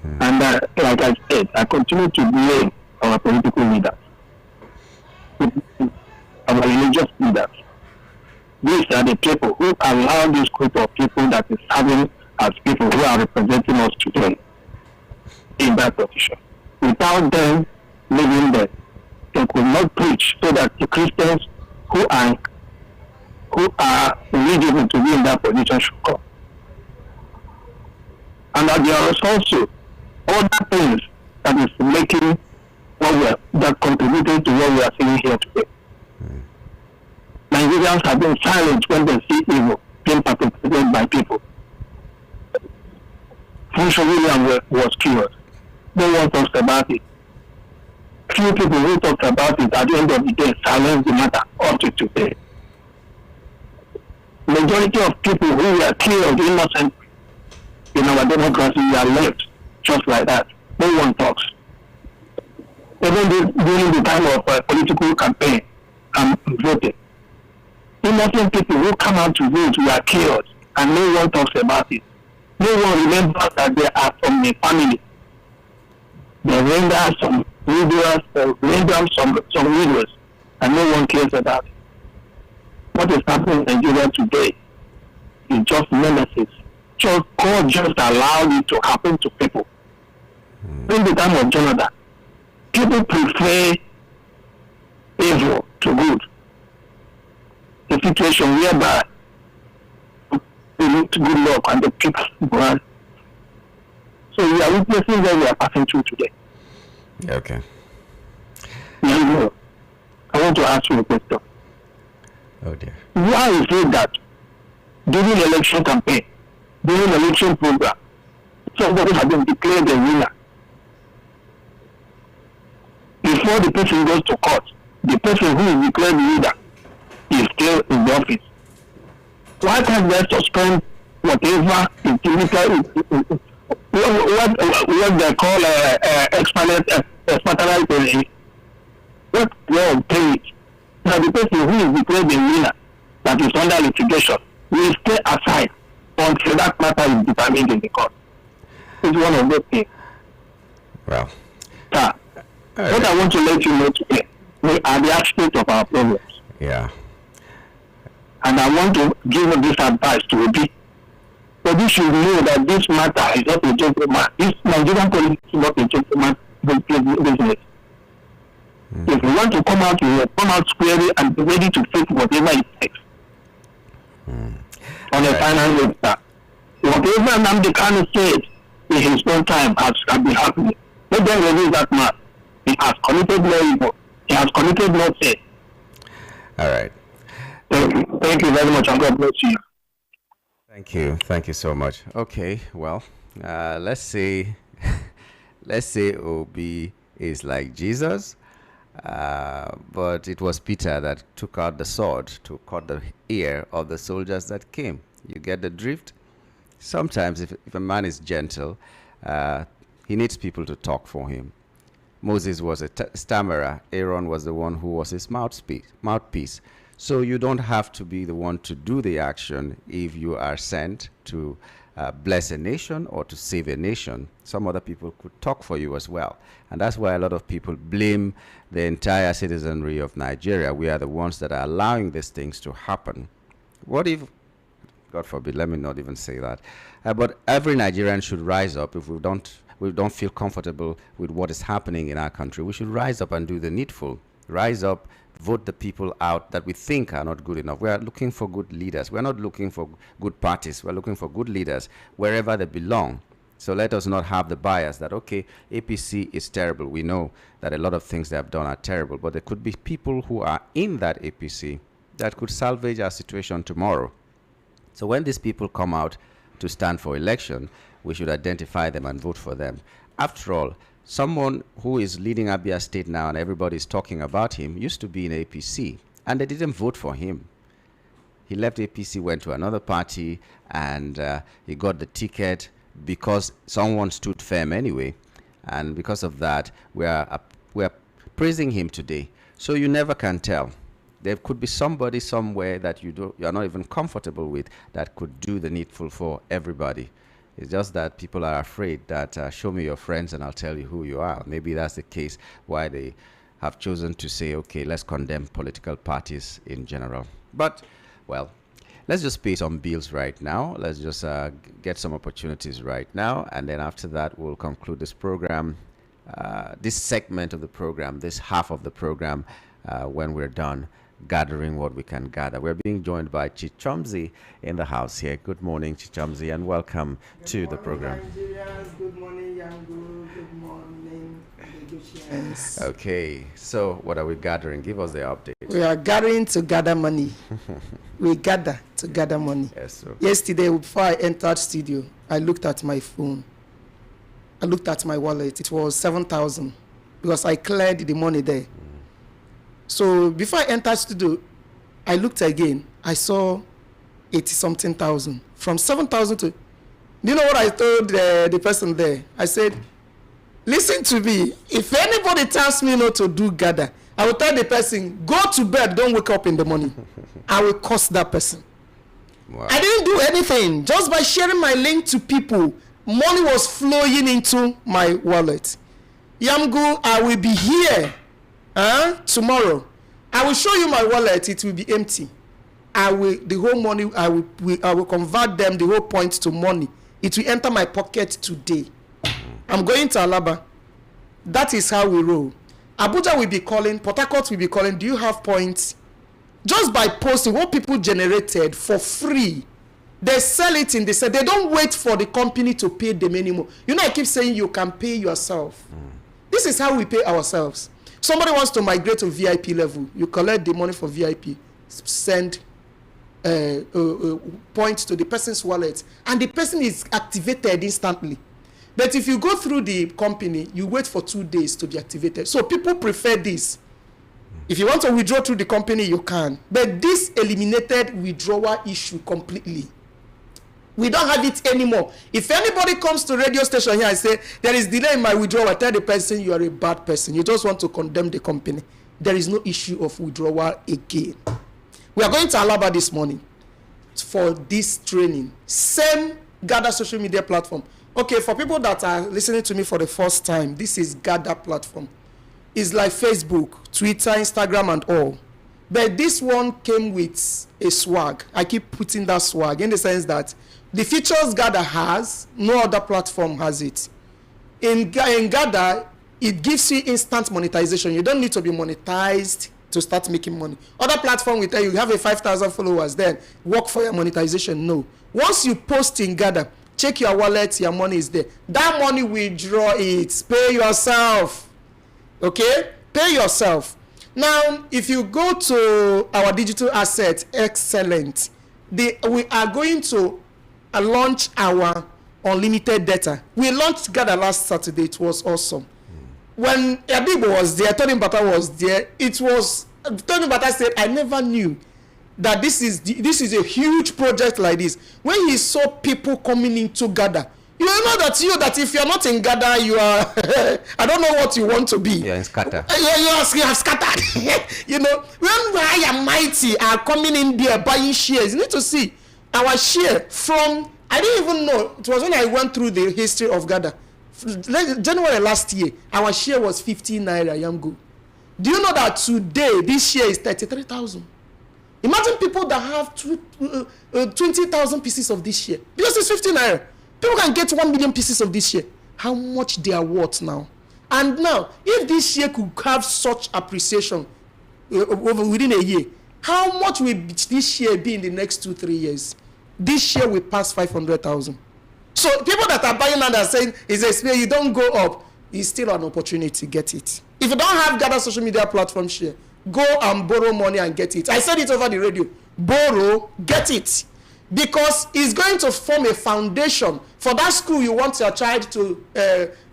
And like I said, I continue to blame our political leaders, our religious leaders. These are the people who allow this group of people that is having as people who are representing us today in that position. Without them living there, they could not preach so that the Christians who are eligible to be in that position should come. And that there is also other things that is making that contributing to what we are seeing here today. Nigerians have been silent when they see evil being perpetrated by people. Funsho William was killed. No one talks about it. Few people who talk about it at the end of the day silence the matter up to today. Majority of people who were killed innocent in our democracy are left just like that. No one talks. Even during the time of political campaign and voting, innocent people who come out to vote were killed and no one talks about it. No one remembers that they are from a family. They render some widows, some widows, and no one cares about it. What is happening in Nigeria today is just nemesis. God just allowed it to happen to people. In the time of Jonathan, people prefer evil to good. A situation whereby they look to good luck and the people run. So we are witnessing what we are passing through today. Okay. Now, I want to ask you a question. Oh dear. Why is it that during election campaign, during election program, somebody has been declared a winner? Before the person goes to court, the person who is declared winner is still in the office. Why can't they suspend whatever is typical, what they call expatriate, what they obtain? Now the person who is declared the winner that is under litigation will stay aside until that matter is determined in the court. It's one of those things. Well. Sir, what I want to let you know today, we are the architect of our problems. Yeah. And I want to give you this advice to Obi. Obi should know that this matter is not a gentleman. This Nigerian politics is not a gentleman business. If you want to come out, you will come out squarely and be ready to face whatever it takes. On a final note, sir, whatever Nnamdi Kanu said in his own time has been happening. Let them release that man. He has committed no evil. He has committed no sin. All right. Thank you very much, and God bless you. Thank you so much. Okay, well, let's say Obi is like Jesus, but it was Peter that took out the sword to cut the ear of the soldiers that came. You get the drift? Sometimes if a man is gentle, he needs people to talk for him. Moses was a stammerer. Aaron was the one who was his mouthpiece. So you don't have to be the one to do the action if you are sent to bless a nation or to save a nation, some other people could talk for you as well. And that's why a lot of people blame the entire citizenry of Nigeria. We are the ones that are allowing these things to happen. What if, God forbid, let me not even say that, but every Nigerian should rise up. If we don't feel comfortable with what is happening in our country, we should rise up and do the needful. Rise up, vote the people out that we think are not good enough. We are looking for good leaders. We're not looking for good parties. We're looking for good leaders wherever they belong. So let us not have the bias that, okay, APC is terrible. We know that a lot of things they have done are terrible, but there could be people who are in that APC that could salvage our situation tomorrow. So when these people come out to stand for election, we should identify them and vote for them. After all, someone who is leading Abia State now and everybody is talking about him used to be in APC, and they didn't vote for him. He left APC, went to another party, and he got the ticket because someone stood firm anyway. And because of that, we are praising him today. So you never can tell. There could be somebody somewhere that you are not even comfortable with that could do the needful for everybody. It's just that people are afraid that show me your friends and I'll tell you who you are. Maybe that's the case why they have chosen to say, okay, let's condemn political parties in general. But, well, let's just pay some bills right now. Let's just get some opportunities right now. And then after that, we'll conclude this program, this segment of the program, this half of the program, when we're done gathering what we can gather. We're being joined by Chichomzi in the house here. Good morning, Chichomzi, and welcome to the program. Nigerians, good morning, Yangu. Good morning, Lagosians. Okay, so what are we gathering? Give us the update. We are gathering to gather money. We gather to gather money. Yes, sir. Yesterday, before I entered studio, I looked at my phone. I looked at my wallet. It was 7,000 because I cleared the money there. So before I entered studio, I looked again. I saw 80-something thousand. From 7,000 to... You know what I told the person there? I said, listen to me. If anybody tells me not to do gather, I will tell the person, go to bed, don't wake up in the morning. I will curse that person. Wow. I didn't do anything. Just by sharing my link to people, money was flowing into my wallet. Yamgu, I will be here tomorrow. I will show you my wallet. It will be empty. The whole money, I will convert them, the whole point to money. It will enter my pocket today. I'm going to Alaba. That is how we roll. Abuja will be calling, Port Harcourt will be calling, do you have points? Just by posting what people generated for free, they sell it in the sale. They don't wait for the company to pay them anymore. You know, I keep saying you can pay yourself. This is how we pay ourselves. Somebody wants to migrate to VIP level. You collect the money for VIP, send points to the person's wallet, and the person is activated instantly. But if you go through the company, you wait for 2 days to be activated. So people prefer this. If you want to withdraw through the company, you can. But this eliminated withdrawal issue completely. We don't have it anymore. If anybody comes to radio station here and say, there is delay in my withdrawal, I tell the person, you are a bad person. You just want to condemn the company. There is no issue of withdrawal again. We are going to Alaba this morning for this training. Same Gather social media platform. Okay, for people that are listening to me for the first time, this is Gather platform. It's like Facebook, Twitter, Instagram, and all. But this one came with a swag. I keep putting that swag in the sense that the features Gather has, no other platform has it. In Gather, it gives you instant monetization. You don't need to be monetized to start making money. Other platform will tell you have a 5,000 followers, then work for your monetization. No. Once you post in Gather, check your wallet, your money is there. That money, withdraw it. Pay yourself. Okay? Pay yourself. Now, if you go to our digital asset, excellent. We are going to launch our unlimited data. We launched Gather last Saturday. It was awesome. When Abibo was there, Tony Bata was there. Tony Bata said, I never knew that this is a huge project like this. When he saw people coming into Gather, you know that if you're not in Gather, you are I don't know what you want to be. You're in scatter. You have scattered. You know, when High and Mighty are coming in there buying shares, you need to see our share from I didn't even know. It was when I went through the history of Ghana. January last year, our share was 15 naira Yamgo. Do you know that today this share is 33,000? Imagine people that have 20,000 pieces of this share. Because it's 15 naira. People can get 1 million pieces of this share. How much they are worth now? And now, if this share could have such appreciation within a year, how much will this share be in the next 2-3 years? This share will pass 500,000. So people that are buying land are saying, it's a spare, you don't go up. It's still an opportunity, get it. If you don't have Ghana social media platform share, go and borrow money and get it. I said it over the radio. Borrow, get it. Because it's going to form a foundation for that school you want your child to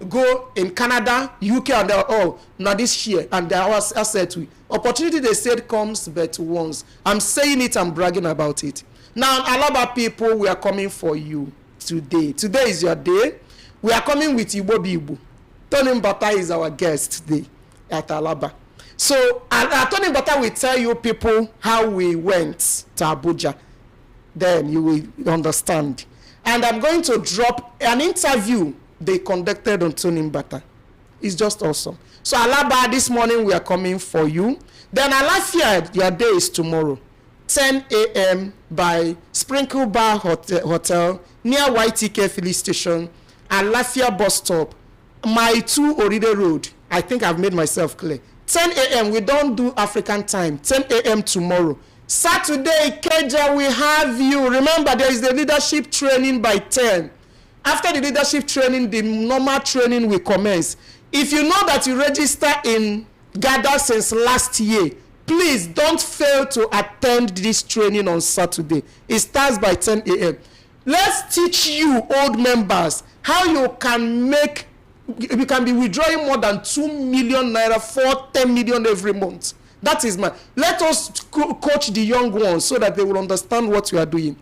go in Canada, UK, and all. Now this year, and they are asset. Opportunity, they said, comes but once. I'm saying it, I'm bragging about it. Now, Alaba people, we are coming for you today. Today is your day. We are coming with Igbo Bibu. Tony Mbata is our guest today at Alaba. So, Tony Mbata will tell you people how we went to Abuja. Then you will understand. And I'm going to drop an interview they conducted on Tony Mbata. It's just awesome. So, Alaba, this morning we are coming for you. Then Alafia, your day is tomorrow. 10 a.m. by Sprinkle Bar Hotel near YTK filling station, Alafia bus stop, my 2 Oride Road. I think I've made myself clear. 10 a.m. We don't do African time. 10 a.m. tomorrow. Saturday, Ikeja, we have you. Remember, there is the leadership training by 10. After the leadership training, the normal training will commence. If you know that you register in GADA since last year, please don't fail to attend this training on Saturday. It starts by 10 a.m. Let's teach you, old members, how you can be withdrawing more than 2 million naira for 10 million every month. That is let us coach the young ones so that they will understand what we are doing.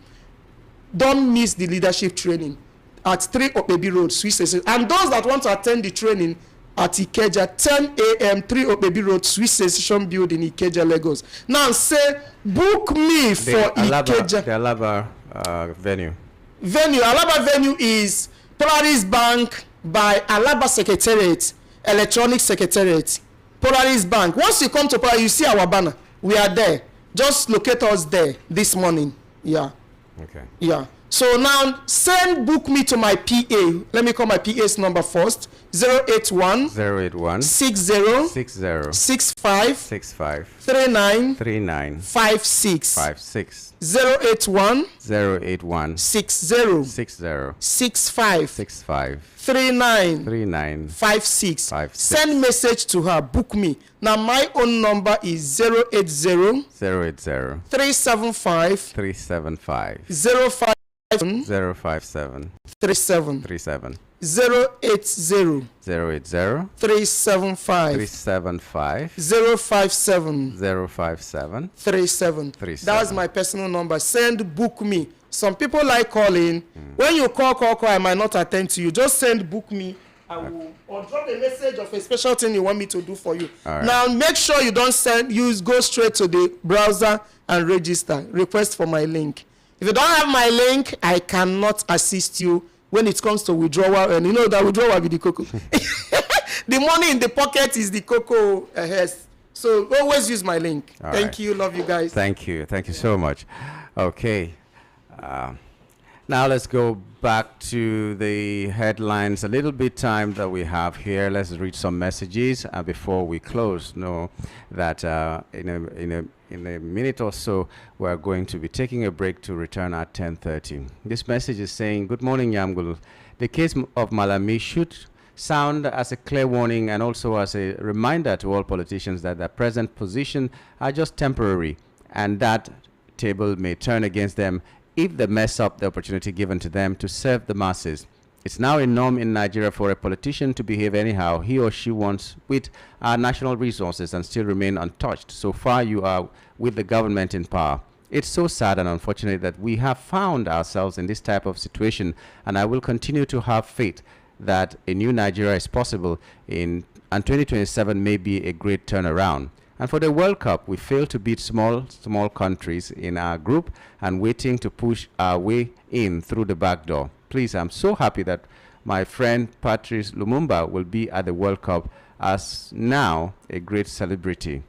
Don't miss the leadership training at 3 Opebi Road, Swiss. And those that want to attend the training at Ikeja, 10 a.m., 3 Opebi Road, Swiss Sensation Building, Ikeja, Lagos. Now say, book me for Ikeja. The Alaba venue. Alaba venue is Polaris Bank by Alaba Secretariat, Electronic Secretariat. Polaris Bank. Once you come to Polaris, you see our banner. We are there. Just locate us there this morning. Yeah. Okay. Yeah. So now book me to my PA. Let me call my PA's number first. 081 60 65 39 56 081 60 65 39 56. Send message to her. Book me. Now my own number is 080 375 057 057 37 080 375 057 37. That's my personal number. Send book me. Some people like calling. When you call, I might not attend to you. Just send book me. I will, or drop a message of a special thing you want me to do for you. Right. Now make sure you don't go straight to the browser and register. Request for my link. If you don't have my link, I cannot assist you when it comes to withdrawal. And you know that withdrawal will be the cocoa. The money in the pocket is the cocoa. So always use my link. Thank you. Love you guys. Thank you. Thank you so much. Okay. Now let's go back to the headlines. A little bit time that we have here. Let's read some messages before we close. Know that in a minute or so we're going to be taking a break to return at 10:30. This message is saying, "Good morning, Yamgul. The case of Malami should sound as a clear warning and also as a reminder to all politicians that their present position are just temporary and that table may turn against them if they mess up the opportunity given to them to serve the masses. It's now a norm in Nigeria for a politician to behave anyhow he or she wants with our national resources and still remain untouched. So far you are with the government in power. It's so sad and unfortunate that we have found ourselves in this type of situation, and I will continue to have faith that a new Nigeria is possible and 2027 may be a great turnaround. And for the World Cup, we failed to beat small countries in our group and waiting to push our way in through the back door. Please, I'm so happy that my friend Patrice Lumumba will be at the World Cup as now a great celebrity.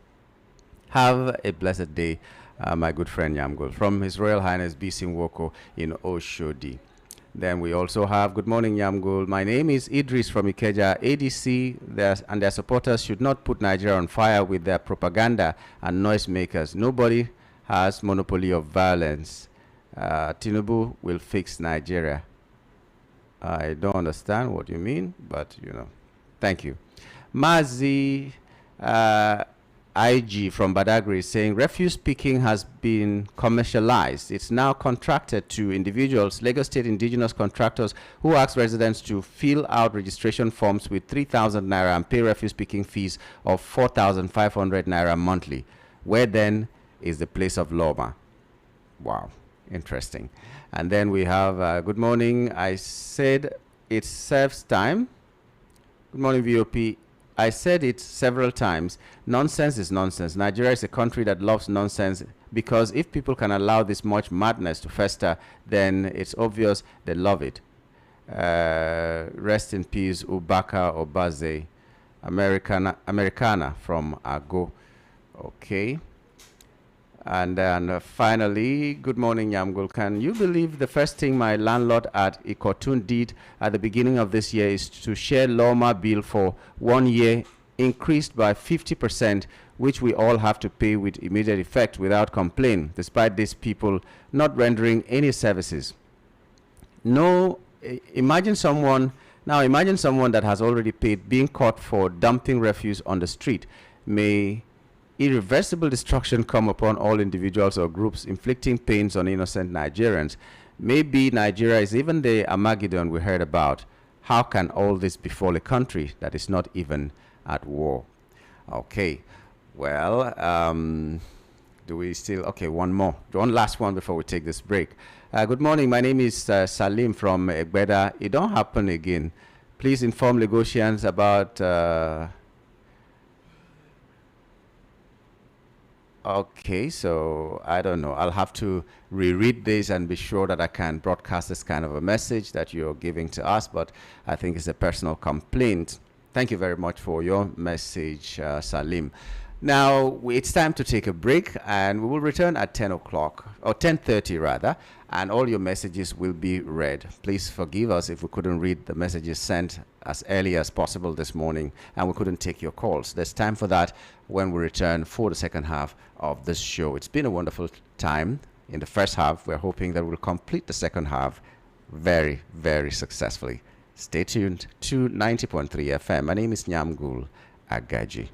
Have a blessed day, my good friend Nyamgul. From His Royal Highness B.C. Nwoko in Oshodi. Then we also have, good morning, Nyamgul. My name is Idris from Ikeja. ADC and their supporters should not put Nigeria on fire with their propaganda and noisemakers. Nobody has monopoly of violence. Tinubu will fix Nigeria. I don't understand what you mean, but, you know, thank you. Mazi IG from Badagry is saying refuse picking has been commercialized. It's now contracted to individuals, Lagos State indigenous contractors who ask residents to fill out registration forms with 3,000 naira and pay refuse picking fees of 4,500 naira monthly. Where then is the place of Loma? Wow, interesting. And then we have, good morning, I said it serves time. Good morning, VOP. I said it several times. Nonsense is nonsense. Nigeria is a country that loves nonsense because if people can allow this much madness to fester, then it's obvious they love it. Rest in peace, Ubaka Obaze, Americana from Ago. Okay. And then finally, good morning, Nyamgul. Can you believe the first thing my landlord at Ikotun did at the beginning of this year is to share Loma bill for 1 year, increased by 50%, which we all have to pay with immediate effect without complaint, despite these people not rendering any services. No, imagine someone that has already paid being caught for dumping refuse on the street. May irreversible destruction come upon all individuals or groups inflicting pains on innocent Nigerians. Maybe Nigeria is even the Armageddon we heard about. How can all this befall a country that is not even at war? Okay, well, do we still, okay, one last one before we take this break. Good morning, my name is Salim from Egbeda. It don't happen again. Please inform Lagosians about okay, so I don't know. I'll have to reread this and be sure that I can broadcast this kind of a message that you're giving to us, but I think it's a personal complaint. Thank you very much for your message, Salim. Now, it's time to take a break, and we will return at 10 o'clock, or 10:30 rather, and all your messages will be read. Please forgive us if we couldn't read the messages sent as early as possible this morning, and we couldn't take your calls. There's time for that when we return for the second half of this show. It's been a wonderful time in the first half. We're hoping that we'll complete the second half very, very successfully. Stay tuned to 90.3 FM. My name is Nyamgul Agaji.